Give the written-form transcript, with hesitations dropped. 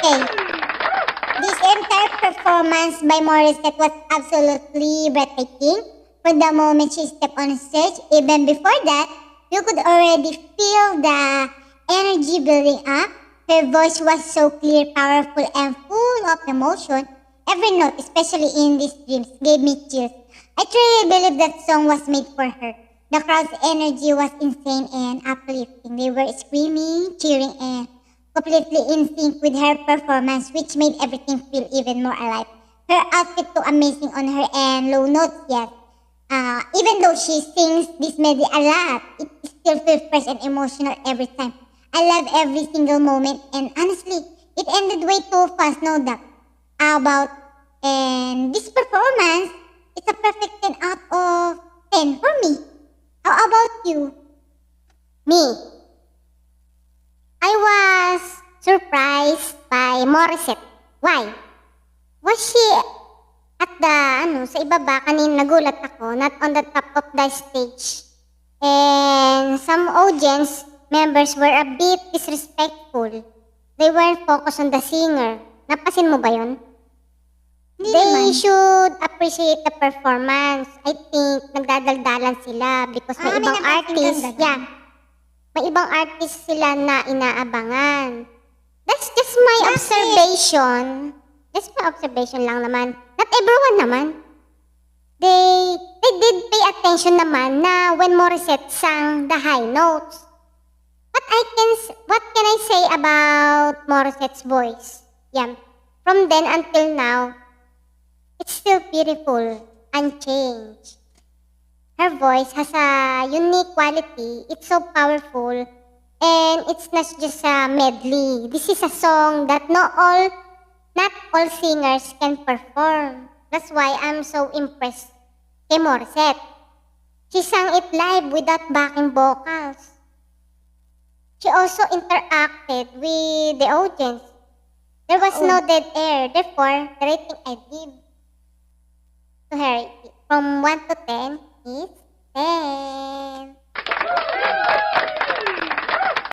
Okay. This entire performance by Morissette was absolutely breathtaking. From the moment she stepped on stage, even before that, you could already feel the energy building up. Her voice was so clear, powerful, and full of emotion. Every note, especially in these dreams, gave me chills. I truly believe that song was made for her. The crowd's energy was insane and uplifting. They were screaming, cheering, and completely in sync with her performance, which made everything feel even more alive. Her outfit too amazing on her and low notes, yes. Even though she sings this melody a lot, it still feels fresh and emotional every time. I love every single moment, and honestly, it ended way too fast, no doubt. How about, and this performance, it's a perfect 10 out of 10 for me. How about you? Me. I was surprised by Morissette. Why? Was she at the, sa ibaba, kanina nagulat ako, not on the top of the stage. And some audience members were a bit disrespectful. They weren't focused on the singer. Napasin mo ba yun? They should appreciate the performance. I think nagdadaldalan sila because may ibang artist. Yeah. May ibang artist sila na inaabangan. That's just my observation. That's my observation lang naman. Not everyone naman. They did pay attention naman na when Morissette sang the high notes. What can I say about Morissette's voice? Yeah. From then until now, it's still beautiful, unchanged. Her voice has a unique quality. It's so powerful. And it's not just a medley. This is a song that not all singers can perform. That's why I'm so impressed kay Morissette. She sang it live without backing vocals. She also interacted with the audience. There was no dead air. Therefore, the rating I give to her from 1 to 10 is